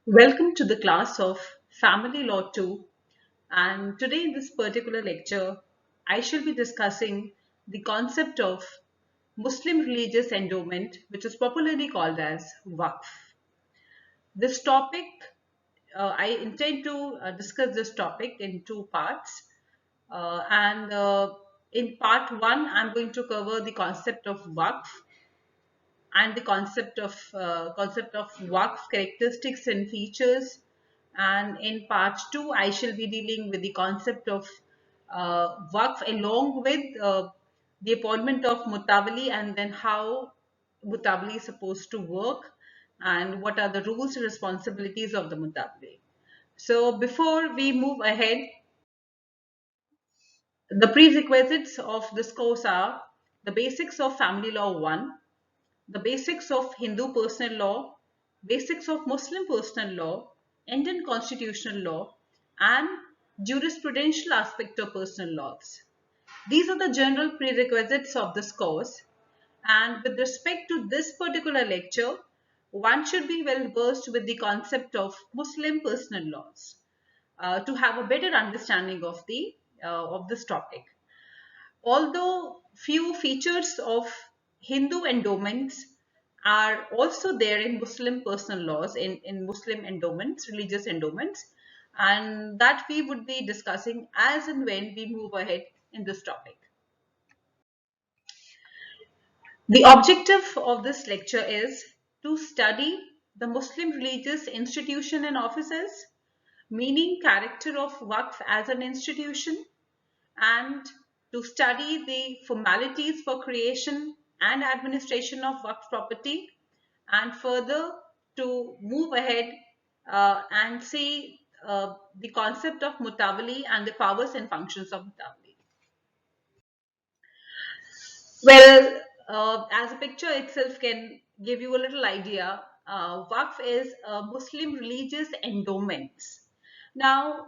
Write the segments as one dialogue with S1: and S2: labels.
S1: Welcome to the class of Family Law 2, and today in this particular lecture I shall be discussing the concept of Muslim religious endowment, which is popularly called as Waqf. This topic, I intend to discuss this topic in two parts, and in part 1 I'm going to cover the concept of Waqf and the concept of Waqf characteristics and features. And in part two, I shall be dealing with the concept of Waqf along with the appointment of Mutawali, and then how Mutawali is supposed to work and what are the rules and responsibilities of the Mutawali. So before we move ahead, the prerequisites of this course are the basics of family law 1, the basics of Hindu personal law, basics of Muslim personal law, Indian constitutional law, and jurisprudential aspect of personal laws. These are the general prerequisites of this course. And with respect to this particular lecture, one should be well versed with the concept of Muslim personal laws to have a better understanding of this topic. Although few features of Hindu endowments are also there in Muslim personal laws, in Muslim endowments, religious endowments, and that we would be discussing as and when we move ahead in this topic. The objective of this lecture is to study the Muslim religious institution and offices, meaning character of Waqf as an institution, and to study the formalities for creation and administration of Waqf property, and further to move ahead and see the concept of Mutawali and the powers and functions of Mutawali. Well, as a picture itself can give you a little idea, Waqf is a Muslim religious endowments. Now,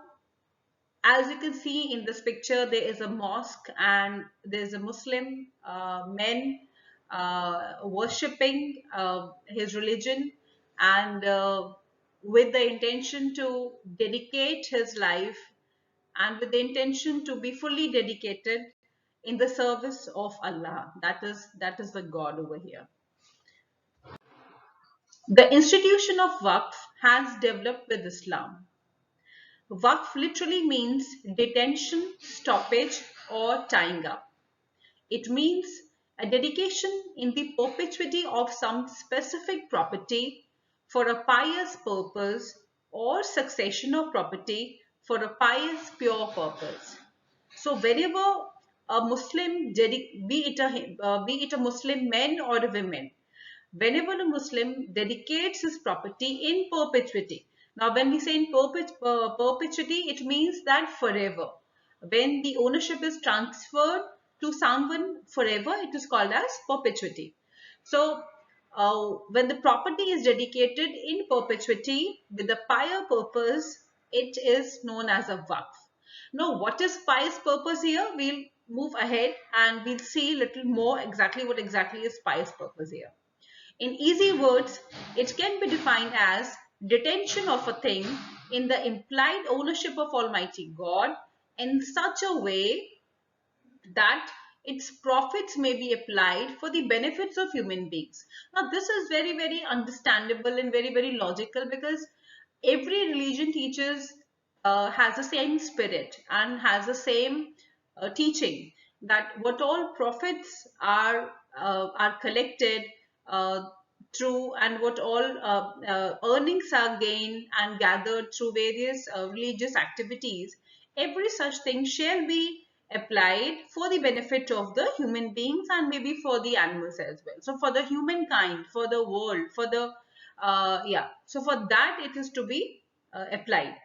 S1: as you can see in this picture, there is a mosque and there's a Muslim men worshipping his religion, and with the intention to dedicate his life and with the intention to be fully dedicated in the service of Allah. That is the God over here. The institution of Waqf has developed with Islam. Waqf literally means detention, stoppage, or tying up. It means a dedication in the perpetuity of some specific property for a pious purpose or succession of property for a pious pure purpose. So whenever a Muslim, be it a Muslim man or a woman, whenever a Muslim dedicates his property in perpetuity. Now, when we say in perpetuity, it means that forever. When the ownership is transferred to someone forever, it is called as perpetuity. So, when the property is dedicated in perpetuity with a pious purpose, it is known as a waqf. Now, what is pious purpose here? We'll move ahead and we'll see a little more exactly what exactly is pious purpose here. In easy words, it can be defined as detention of a thing in the implied ownership of Almighty God in such a way that its profits may be applied for the benefits of human beings. Now, this is very, very understandable and very, very logical because every religion teaches has the same spirit and has the same teaching that what all profits are collected uh, through and what all earnings are gained and gathered through various religious activities, every such thing shall be applied for the benefit of the human beings and maybe for the animals as well. So for the humankind, for the world, for the yeah. So for that it is to be applied.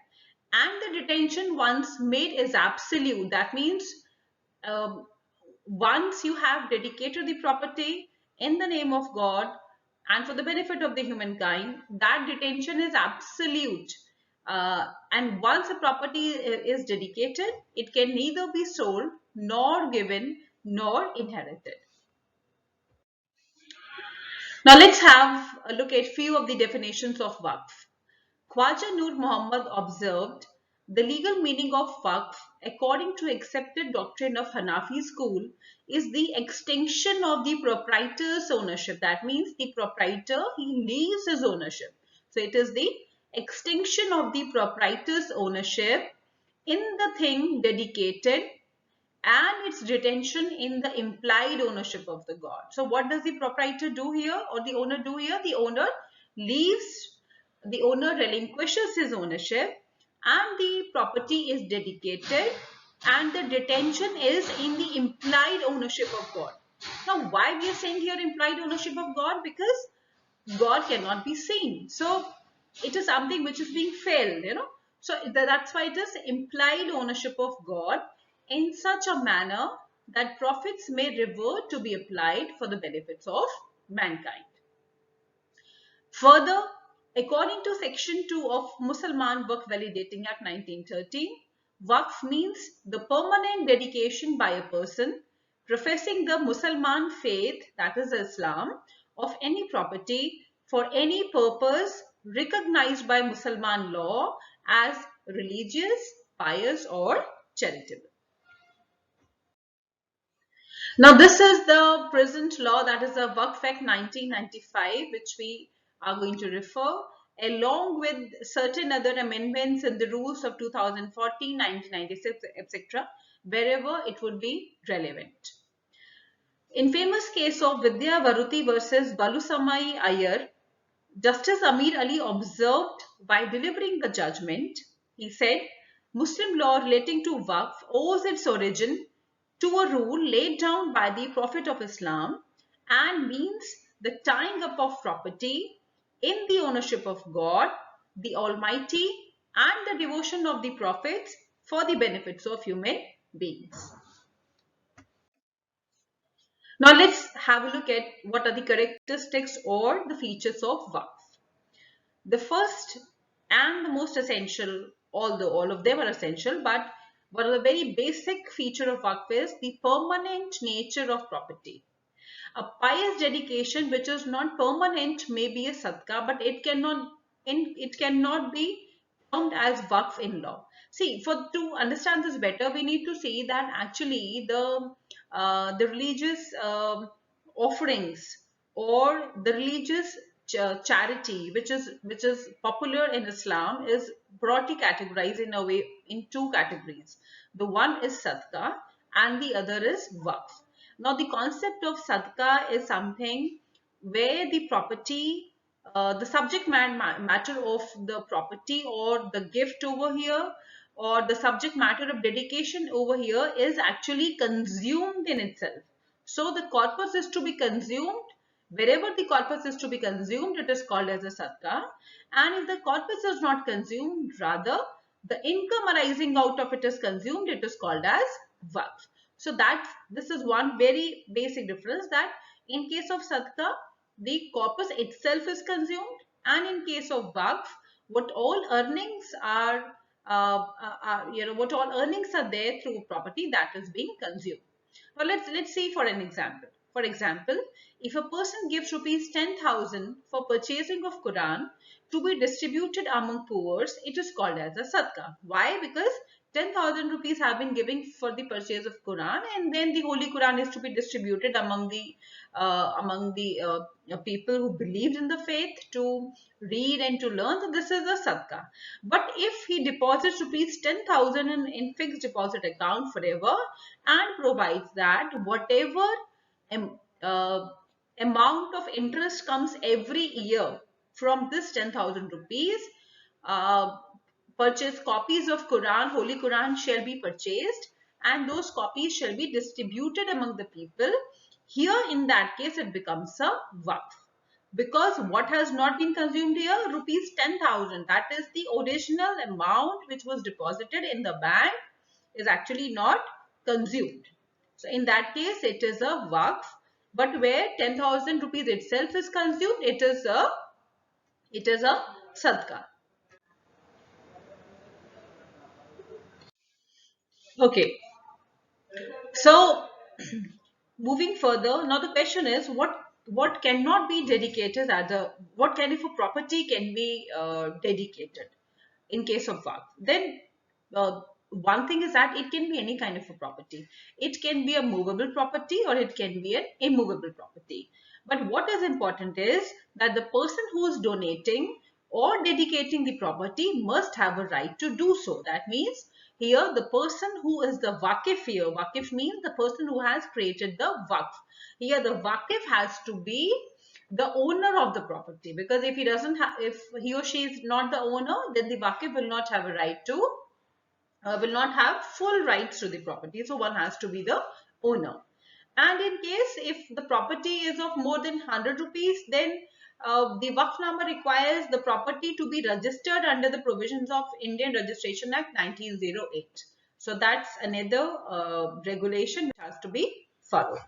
S1: And the detention once made is absolute. That means um, once you have dedicated the property in the name of God and for the benefit of the humankind, that detention is absolute. And once a property is dedicated, it can neither be sold nor given nor inherited. Now let's have a look at few of the definitions of Waqf. Khwaja Nur Muhammad observed, the legal meaning of waqf, according to accepted doctrine of Hanafi school, is the extinction of the proprietor's ownership. That means the proprietor, he leaves his ownership. So it is the extinction of the proprietor's ownership in the thing dedicated and its retention in the implied ownership of the god. So what does the proprietor do here, or the owner do here? The owner leaves, the owner relinquishes his ownership and the property is dedicated and the retention is in the implied ownership of God. Now why we are saying here implied ownership of God? Because God cannot be seen. So it is something which is being felt, So that's why it is implied ownership of God in such a manner that profits may revert to be applied for the benefits of mankind. Further, according to Section 2 of Mussalman Waqf Validating Act 1913, Waqf means the permanent dedication by a person professing the Mussalman faith, that is Islam, of any property for any purpose recognized by Mussalman law as religious, pious or charitable. Now, this is the present law, that is the Waqf Act 1995, which we are going to refer, along with certain other amendments in the rules of 2014, 1996, etc., wherever it would be relevant. In famous case of Vidya Varuti versus Balusamai Iyer, Justice Amir Ali observed while delivering the judgment, he said, Muslim law relating to Waqf owes its origin to a rule laid down by the Prophet of Islam and means the tying up of property in the ownership of God, the Almighty, and the devotion of the prophets for the benefits of human beings. Now let's have a look at what are the characteristics or the features of Waqf. The first and the most essential, although all of them are essential, but one of the very basic feature of Waqf is the permanent nature of property. A pious dedication which is not permanent may be a sadqa, but it cannot be termed as waqf in law. See, for to understand this better, we need to see that actually the religious offerings or the religious charity which is popular in Islam is broadly categorized in a way in two categories. The one is sadqa and the other is waqf. Now, the concept of sadqa is something where the property, the subject matter of the property or the gift over here, or the subject matter of dedication over here is actually consumed in itself. So, the corpus is to be consumed. Wherever the corpus is to be consumed, it is called as a sadqa. And if the corpus is not consumed, rather the income arising out of it is consumed, it is called as waqf. So that this is one very basic difference, that in case of sadqa, the corpus itself is consumed, and in case of waqf, what all earnings what all earnings are there through property, that is being consumed. Now let's see for an example. For example, if a person gives rupees 10,000 for purchasing of Quran to be distributed among poor, it is called as a sadqa. Why? Because 10,000 rupees have been given for the purchase of Quran, and then the Holy Quran is to be distributed among the people who believed in the faith to read and to learn. So this is a sadqa. But if he deposits rupees 10,000 in fixed deposit account forever and provides that whatever amount of interest comes every year from this 10,000 rupees, uh, purchase copies of Quran, Holy Quran shall be purchased, and those copies shall be distributed among the people. Here in that case it becomes a waqf, because what has not been consumed here, rupees 10,000, that is the original amount which was deposited in the bank, is actually not consumed. So in that case it is a waqf, but where 10,000 rupees itself is consumed, it is a sadqa. Okay, so moving further, now the question is, what what cannot be dedicated as a, what kind of a property can be dedicated in case of Waqf. Then one thing is that it can be any kind of a property. It can be a movable property or it can be an immovable property. But what is important is that the person who is donating or dedicating the property must have a right to do so. That means here the person who is the Waqif here, Waqif means the person who has created the Waqf. Here the Waqif has to be the owner of the property, because if he doesn't have, if he or she is not the owner, then the Waqif will not have a right to, will not have full rights to the property. So one has to be the owner. And in case if the property is of more than 100 rupees, then the Waqfnama requires the property to be registered under the provisions of Indian Registration Act 1908. So that's another regulation which has to be followed.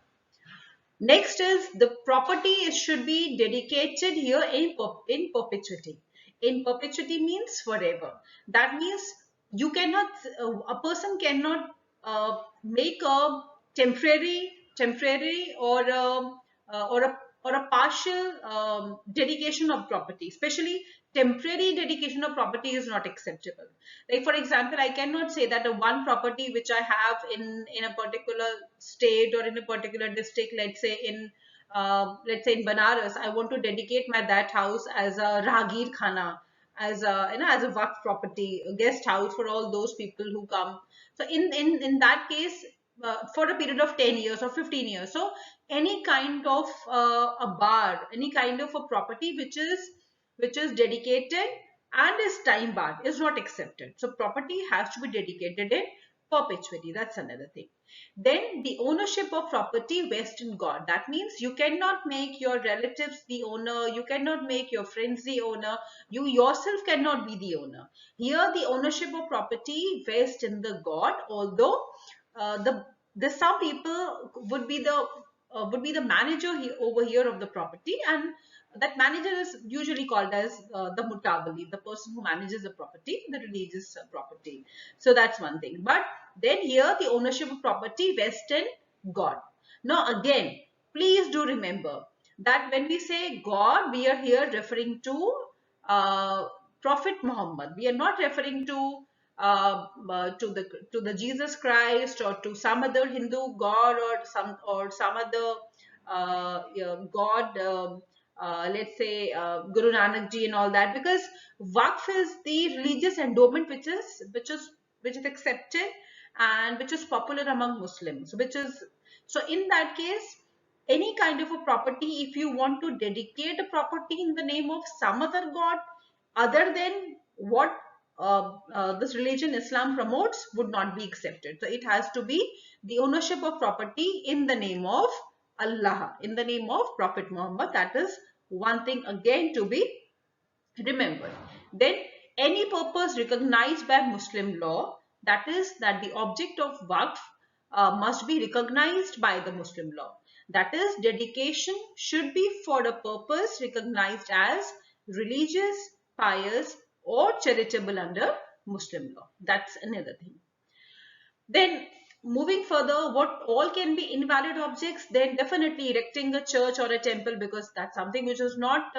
S1: Next is the property should be dedicated here in perpetuity. In perpetuity means forever. That means you cannot, a person cannot make a temporary or a partial dedication of property. Especially temporary dedication of property is not acceptable. Like for example, I cannot say that a one property which I have in a particular state or in a particular district, let's say in Banaras, I want to dedicate my that house as a Ragir Khana, as a, as a Waqf property, a guest house for all those people who come. So in that case, for a period of 10 years or 15 years. So any kind of a bar, any kind of a property which is dedicated and is time barred is not accepted. So property has to be dedicated in perpetuity. That's another thing. Then the ownership of property vests in God. That means you cannot make your relatives the owner, you cannot make your friends the owner, you yourself cannot be the owner. Here the ownership of property vests in the God, although the some people would be the manager here, over here of the property, and that manager is usually called as the mutawalli, the person who manages the property, the religious property. So that's one thing. But then here the ownership of property vests in God. Now again, please do remember that when we say God, we are here referring to Prophet Muhammad. We are not referring to the Jesus Christ or to some other Hindu god or some other god. Let's say Guru Nanak Ji and all that, because Waqf is the religious endowment which is accepted and which is popular among Muslims. So in that case, any kind of a property, if you want to dedicate a property in the name of some other god other than what this religion Islam promotes, would not be accepted. So it has to be the ownership of property in the name of Allah, in the name of Prophet Muhammad. That is one thing again to be remembered. Then any purpose recognized by Muslim law, that is that the object of Waqf must be recognized by the Muslim law. That is, dedication should be for a purpose recognized as religious, pious or charitable under Muslim law. That's another thing. Then moving further, what all can be invalid objects? Then definitely erecting a church or a temple, because that's something which is not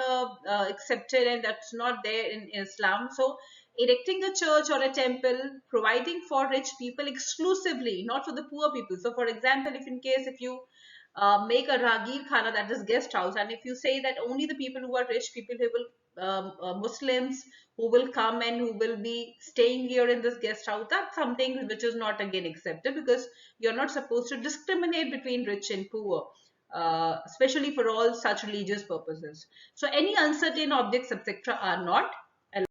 S1: accepted and that's not there in Islam. So erecting a church or a temple, providing for rich people exclusively, not for the poor people. So for example, if you make a Ragir Khana, that is guest house, and if you say that only the people who are rich, people who will Muslims who will come and who will be staying here in this guest house, that's something which is not again accepted, because you're not supposed to discriminate between rich and poor, especially for all such religious purposes. So any uncertain objects etc. are not allowed.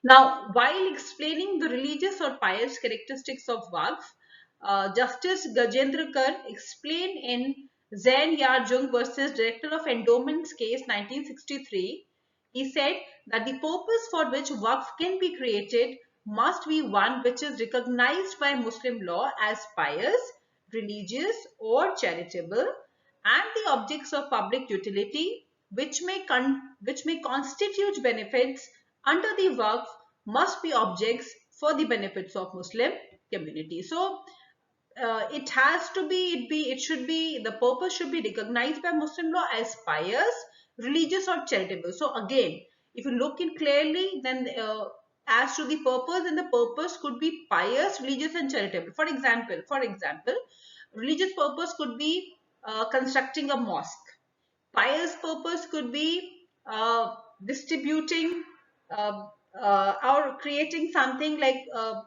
S1: Now, while explaining the religious or pious characteristics of Waqf, Justice Gajendra Kar explained in Zain Yar Jung versus Director of Endowments case 1963, he said that the purpose for which Waqf can be created must be one which is recognized by Muslim law as pious, religious or charitable, and the objects of public utility which may constitute benefits under the Waqf must be objects for the benefits of Muslim community. So it has to be, it should be, the purpose should be recognized by Muslim law as pious, religious or charitable. So again, if you look in clearly, then as to the purpose, then the purpose could be pious, religious and charitable. For example, religious purpose could be constructing a mosque. Pious purpose could be distributing or creating something like uh,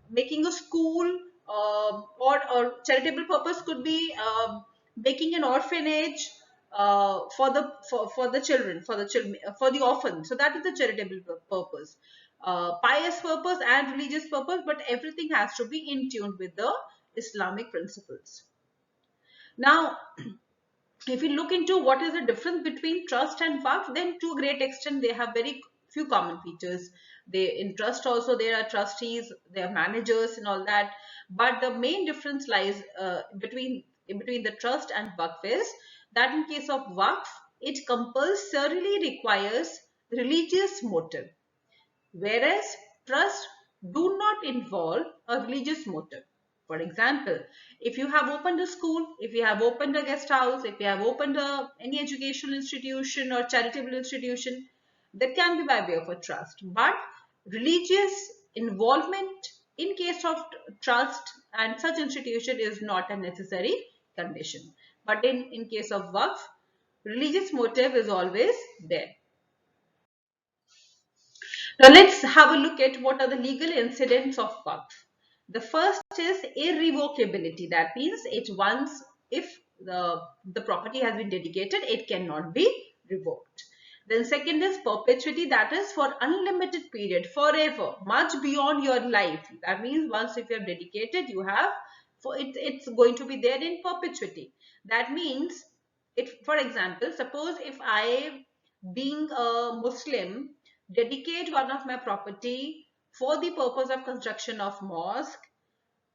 S1: making a school, or charitable purpose could be making an orphanage for the children, for the orphans. So that is the charitable purpose. Pious purpose and religious purpose, but everything has to be in tune with the Islamic principles. Now, if you look into what is the difference between trust and waqf, then to a great extent they have very few common features. They, in trust also there are trustees, there are managers and all that, but the main difference lies between the trust and waqf is that in case of waqf, it compulsorily requires religious motive, whereas trust do not involve a religious motive. For example, if you have opened a school, if you have opened a guest house, if you have opened any educational institution or charitable institution, that can be by way of a trust. But religious involvement in case of trust and such institution is not a necessary condition. But in case of waqf, religious motive is always there. Now let's have a look at what are the legal incidents of waqf. The first is irrevocability. That means it once, if the property has been dedicated, it cannot be revoked. Then second is perpetuity, that is for unlimited period, forever, much beyond your life. That means once if you have dedicated, you have, for it's going to be there in perpetuity. That means, it, for example, suppose if I, being a Muslim, dedicate one of my property for the purpose of construction of mosque,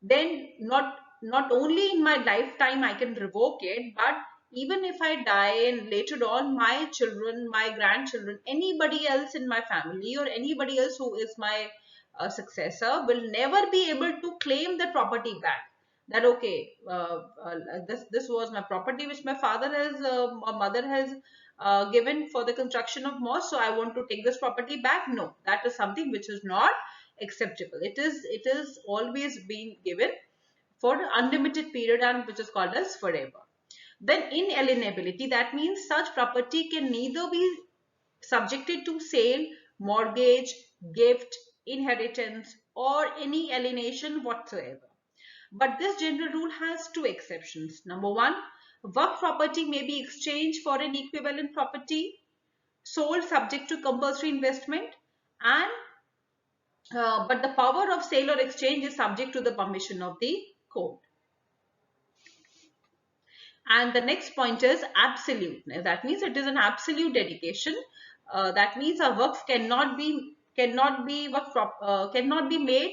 S1: then not only in my lifetime I can revoke it, but even if I die and later on my children, my grandchildren, anybody else in my family or anybody else who is my successor will never be able to claim the property back. That okay, this was my property which my father has or mother has given for the construction of mosque, so I want to take this property back. No, that is something which is not acceptable. It is always being given for unlimited period and which is called as forever. Then inalienability, that means such property can neither be subjected to sale, mortgage, gift, inheritance or any alienation whatsoever. But this general rule has two exceptions. Number one, work property may be exchanged for an equivalent property, sold subject to compulsory investment, and but the power of sale or exchange is subject to the permission of the court. And the next point is absolute. That means it is an absolute dedication. That means a work cannot be made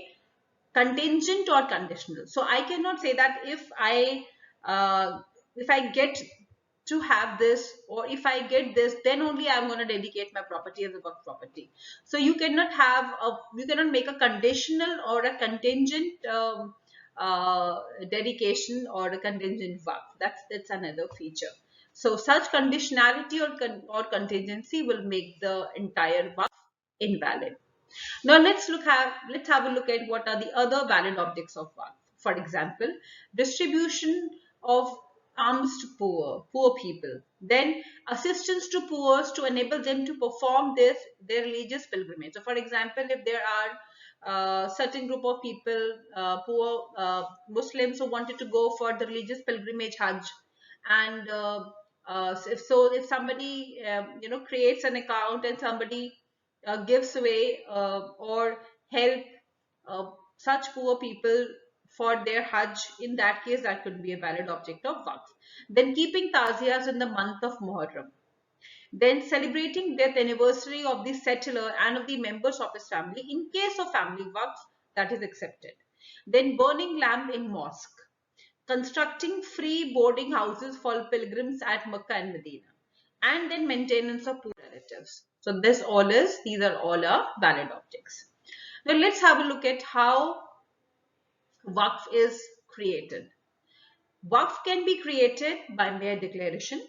S1: contingent or conditional. So I cannot say that if I get to have this, or if I get this, then only I'm going to dedicate my property as a work property. So you cannot make a conditional or a contingent dedication or a contingent work. That's another feature. So such conditionality or contingency will make the entire work invalid. Now let's have a look at what are the other valid objects of waqf. For example, distribution of alms to poor people. Then assistance to poor to enable them to perform their religious pilgrimage. So, for example, if there are certain group of people, poor Muslims who wanted to go for the religious pilgrimage Hajj, and if somebody creates an account and somebody gives away or help uh, such poor people for their Hajj, in that case that could be a valid object of waqf. Then keeping taziyas in the month of Muharram. Then celebrating death anniversary of the settler and of the members of his family in case of family waqf, that is accepted. Then burning lamp in mosque. Constructing free boarding houses for pilgrims at Mecca and Medina, and then maintenance of poor relatives. So these are all our valid objects. Now let's have a look at how waqf is created. Waqf can be created by mere declaration.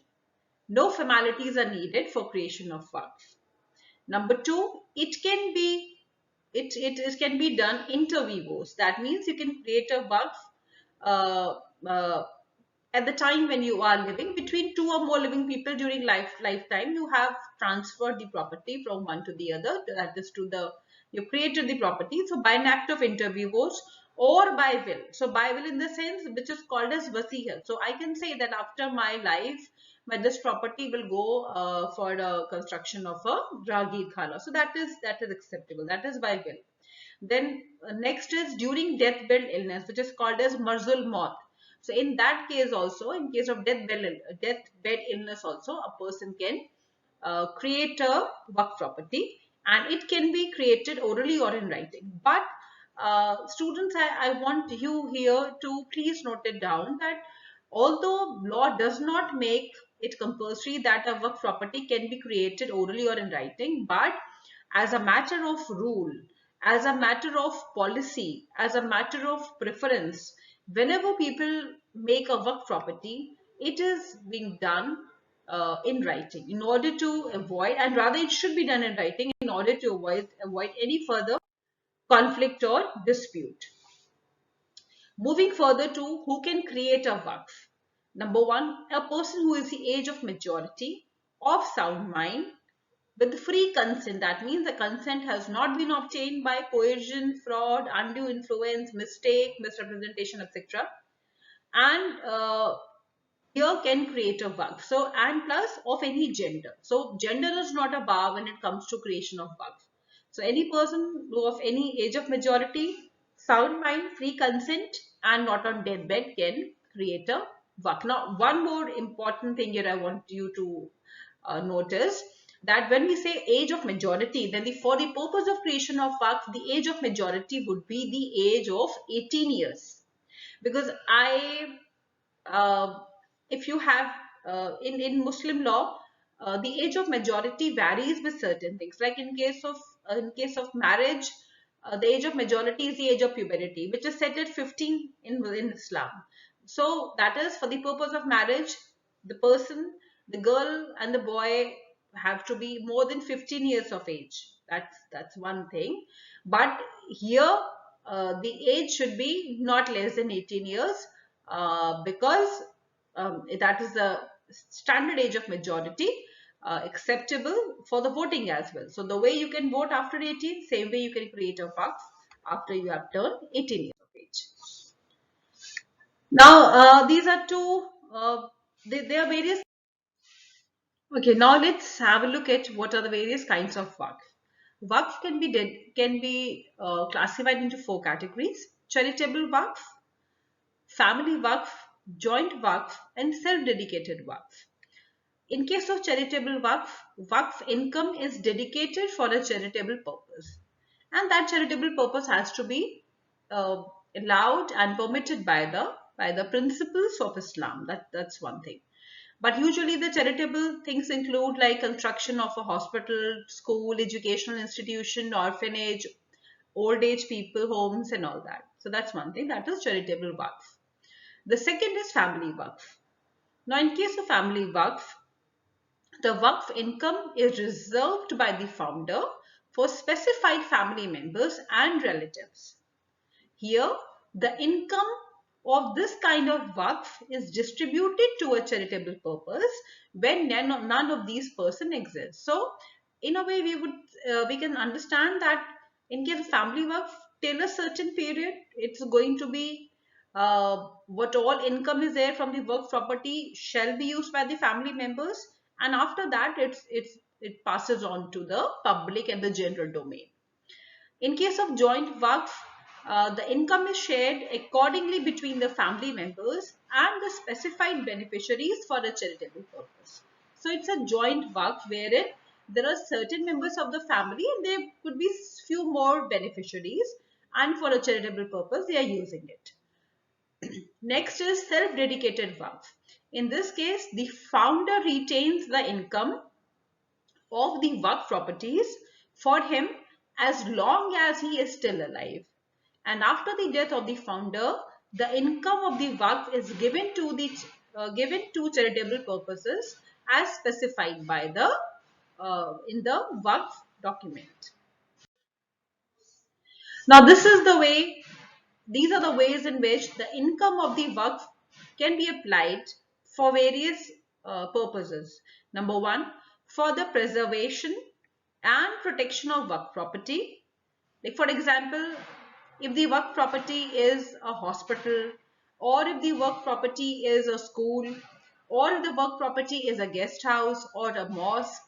S1: No formalities are needed for creation of waqf. Number two, it can be done inter vivos. That means you can create a waqf uh, uh, at the time when you are living. Between two or more living people during lifetime, you have transferred the property from one to the other. That is to the you created the property. So by an act of inter vivos or by will. So by will in the sense which is called as wasiya. So I can say that after my life, this property will go for the construction of a Ragir Khala. So that is acceptable. That is by will. Then next is during deathbed illness, which is called as marzul maut. So in that case also, in case of deathbed illness also, a person can create a work property, and it can be created orally or in writing. But students, I want you here to please note it down that although law does not make it compulsory that a work property can be created orally or in writing, but as a matter of rule, as a matter of policy, as a matter of preference, whenever people make a work property, it is being done in writing in order to avoid, and rather it should be done in writing in order to avoid any further conflict or dispute. Moving further to who can create a waqf. Number one, a person who is the age of majority, of sound mind, with free consent. That means the consent has not been obtained by coercion, fraud, undue influence, mistake, misrepresentation, etc. And here can create a waqf. So, and plus of any gender. So, gender is not a bar when it comes to creation of waqf. So, any person who of any age of majority, sound mind, free consent, and not on deathbed can create a waqf. Now, one more important thing here I want you to notice that when we say age of majority, then for the purpose of creation of waqf, the age of majority would be the age of 18 years. Because uh, if you have in Muslim law, the age of majority varies with certain things. Like in case of marriage, the age of majority is the age of puberty, which is set at 15 in Islam. So that is for the purpose of marriage, the person, the girl and the boy have to be more than 15 years of age. That's one thing. But here the age should be not less than 18 years because that is the standard age of majority acceptable for the voting as well. So the way you can vote after 18, same way you can create a waqf after you have turned 18 years of age. Now these are two, there are various. Okay, now let's have a look at what are the various kinds of waqf. Waqf can be classified into four categories: charitable waqf, family waqf, joint waqf, and self-dedicated waqf. In case of charitable waqf, waqf income is dedicated for a charitable purpose, and that charitable purpose has to be uh, allowed and permitted by the principles of Islam. That's one thing. But usually the charitable things include like construction of a hospital, school, educational institution, orphanage, old age people homes, and all that. So that's one thing. That is charitable waqf. The second is family waqf. Now, in case of family waqf, the waqf income is reserved by the founder for specified family members and relatives. Here, the income of this kind of waqf is distributed to a charitable purpose when none of these persons exist. So, in a way, we can understand that in case of family waqf, till a certain period, it's going to be what all income is there from the work property shall be used by the family members, and after that, it passes on to the public and the general domain. In case of joint waqf, the income is shared accordingly between the family members and the specified beneficiaries for a charitable purpose. So it's a joint waqf wherein there are certain members of the family and there could be few more beneficiaries, and for a charitable purpose they are using it. Next is self-dedicated waqf. In this case, the founder retains the income of the waqf properties for him as long as he is still alive. And after the death of the founder, the income of the Waqf is given to charitable purposes as specified by the in the Waqf document. Now, these are the ways in which the income of the Waqf can be applied for various purposes. Number one, for the preservation and protection of Waqf property. Like for example, if the Waqf property is a hospital, or if the Waqf property is a school, or if the Waqf property is a guest house or a mosque,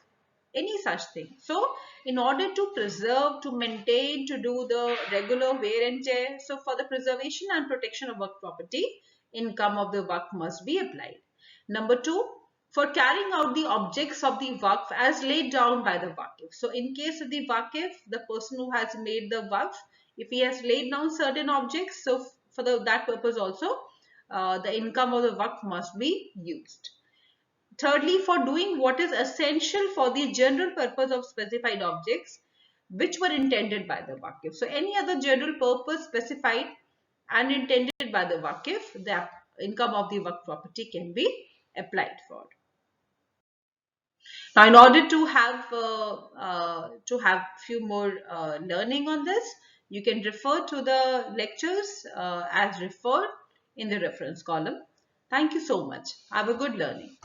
S1: any such thing. So in order to preserve, to maintain, to do the regular wear and tear, so for the preservation and protection of Waqf property, income of the Waqf must be applied. Number two, for carrying out the objects of the Waqf as laid down by the Waqif. So in case of the Waqif, the person who has made the Waqf, if he has laid down certain objects, so for that purpose also, the income of the Waqf must be used. Thirdly, for doing what is essential for the general purpose of specified objects which were intended by the Waqif. So any other general purpose specified and intended by the Waqif, the income of the Waqf property can be applied for. Now, in order to have few more learning on this, you can refer to the lectures as referred in the reference column. Thank you so much. Have a good learning.